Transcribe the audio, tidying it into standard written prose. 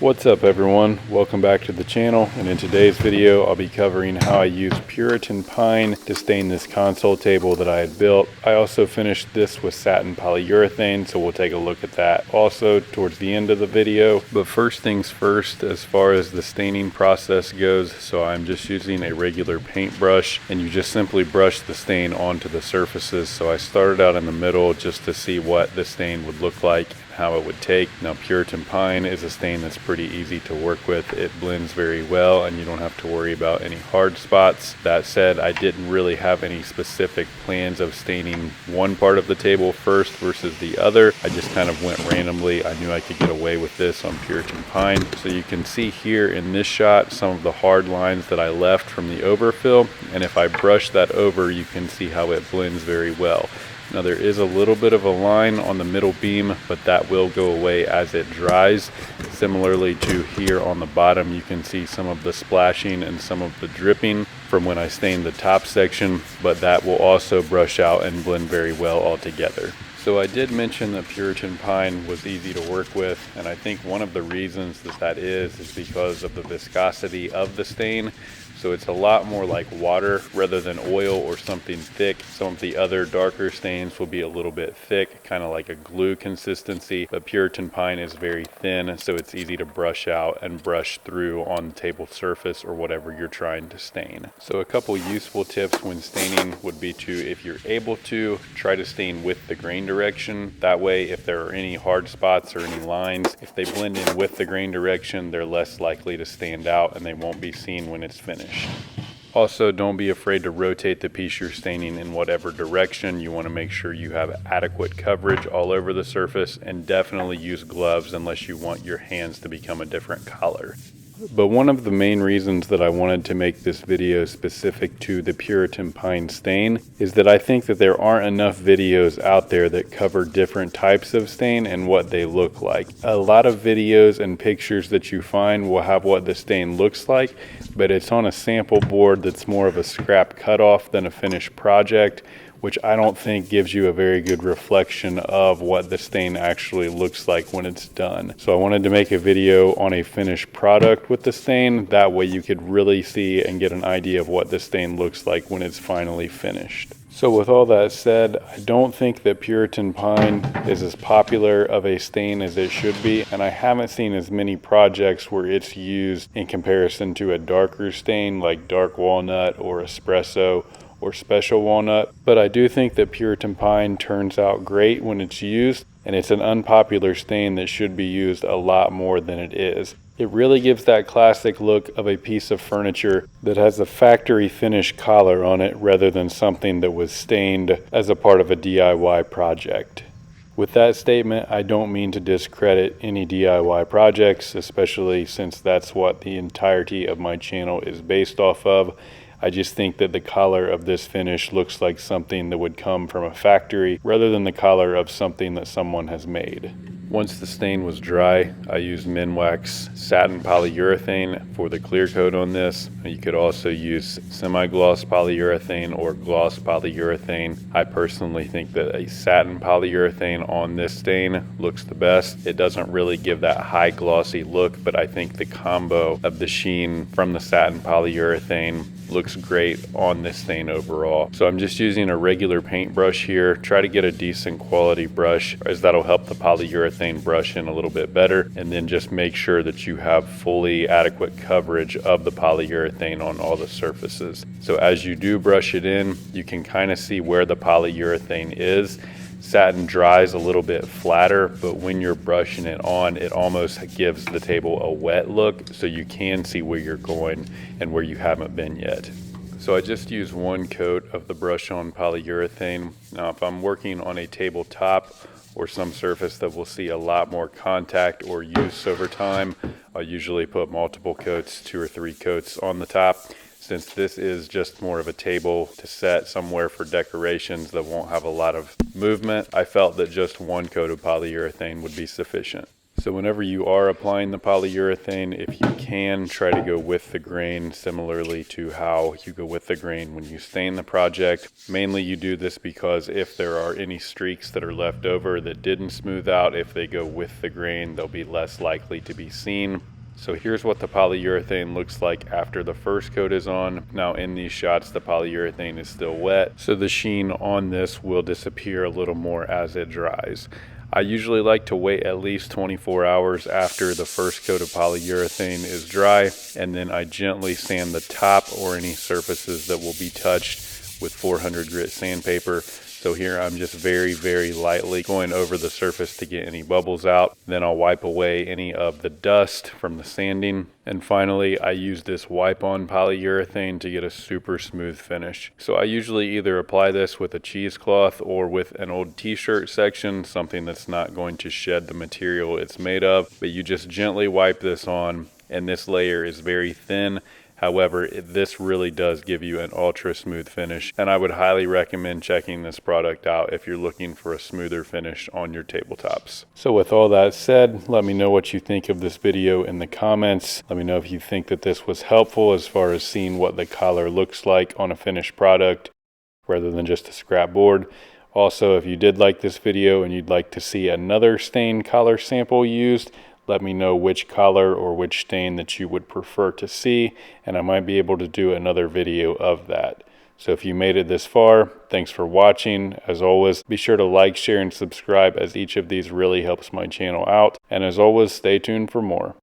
What's up everyone, welcome back to the channel, and in today's video I'll be covering how I use Puritan Pine to stain this console table that I had built. I also finished this with Satin Polyurethane, so we'll take a look at that also towards the end of the video. But first things first, as far as the staining process goes, so I'm just using a regular paintbrush, and you just simply brush the stain onto the surfaces. So I started out in the middle just to see what the stain would look like, how it would take. Now Puritan Pine is a stain that's pretty easy to work with. It blends very well and you don't have to worry about any hard spots. That said, I didn't really have any specific plans of staining one part of the table first versus the other. I just kind of went randomly. I knew I could get away with this on Puritan Pine. So you can see here in this shot some of the hard lines that I left from the overfill, and if I brush that over you can see how it blends very well. Now there is a little bit of a line on the middle beam, but that will go away as it dries. Similarly to here on the bottom, you can see some of the splashing and some of the dripping from when I stained the top section, but that will also brush out and blend very well all together. So I did mention that Puritan Pine was easy to work with, and I think one of the reasons that is because of the viscosity of the stain. So it's a lot more like water rather than oil or something thick. Some of the other darker stains will be a little bit thick, kind of like a glue consistency, but Puritan Pine is very thin, so it's easy to brush out and brush through on the table surface or whatever you're trying to stain. So a couple useful tips when staining would be to, if you're able to, try to stain with the grain direction. That way, if there are any hard spots or any lines, if they blend in with the grain direction, they're less likely to stand out and they won't be seen when it's finished. Also, don't be afraid to rotate the piece you're staining in whatever direction. You want to make sure you have adequate coverage all over the surface, and definitely use gloves unless you want your hands to become a different color. But one of the main reasons that I wanted to make this video specific to the Puritan Pine stain is that I think that there aren't enough videos out there that cover different types of stain and what they look like. A lot of videos and pictures that you find will have what the stain looks like, but it's on a sample board that's more of a scrap cutoff than a finished project, which I don't think gives you a very good reflection of what the stain actually looks like when it's done. So I wanted to make a video on a finished product with the stain. That way you could really see and get an idea of what the stain looks like when it's finally finished. So with all that said, I don't think that Puritan Pine is as popular of a stain as it should be, and I haven't seen as many projects where it's used in comparison to a darker stain like dark walnut or espresso or special walnut. But I do think that Puritan Pine turns out great when it's used, and it's an unpopular stain that should be used a lot more than it is. It really gives that classic look of a piece of furniture that has a factory finish collar on it rather than something that was stained as a part of a DIY project. With that statement, I don't mean to discredit any DIY projects, especially since that's what the entirety of my channel is based off of. I just think that the collar of this finish looks like something that would come from a factory rather than the collar of something that someone has made. Once the stain was dry, I used Minwax Satin Polyurethane for the clear coat on this. You could also use semi-gloss polyurethane or gloss polyurethane. I personally think that a satin polyurethane on this stain looks the best. It doesn't really give that high glossy look, but I think the combo of the sheen from the satin polyurethane looks great on this stain overall. So I'm just using a regular paintbrush here. Try to get a decent quality brush, as that'll help the polyurethane brush in a little bit better, and then just make sure that you have fully adequate coverage of the polyurethane on all the surfaces. So as you do brush it in, you can kind of see where the polyurethane is. Satin dries a little bit flatter, but when you're brushing it on, it almost gives the table a wet look, so you can see where you're going and where you haven't been yet. So I just use one coat of the brush on polyurethane. Now if I'm working on a tabletop or some surface that will see a lot more contact or use over time, I'll usually put multiple coats, 2 or 3 coats on the top. Since this is just more of a table to set somewhere for decorations that won't have a lot of movement, I felt that just one coat of polyurethane would be sufficient. So whenever you are applying the polyurethane, if you can, try to go with the grain, similarly to how you go with the grain when you stain the project. Mainly you do this because if there are any streaks that are left over that didn't smooth out, if they go with the grain, they'll be less likely to be seen. So here's what the polyurethane looks like after the first coat is on. Now in these shots, the polyurethane is still wet, so the sheen on this will disappear a little more as it dries. I usually like to wait at least 24 hours after the first coat of polyurethane is dry, and then I gently sand the top or any surfaces that will be touched with 400 grit sandpaper. So here I'm just very, very lightly going over the surface to get any bubbles out. Then I'll wipe away any of the dust from the sanding. And finally, I use this wipe-on polyurethane to get a super smooth finish. So I usually either apply this with a cheesecloth or with an old t-shirt section, something that's not going to shed the material it's made of. But you just gently wipe this on, and this layer is very thin. However, this really does give you an ultra smooth finish, and I would highly recommend checking this product out if you're looking for a smoother finish on your tabletops. So with all that said, let me know what you think of this video in the comments. Let me know if you think that this was helpful as far as seeing what the collar looks like on a finished product rather than just a scrap board. Also, if you did like this video and you'd like to see another stain collar sample used, let me know which color or which stain that you would prefer to see, and I might be able to do another video of that. So if you made it this far, thanks for watching. As always, be sure to like, share, and subscribe, as each of these really helps my channel out. And as always, stay tuned for more.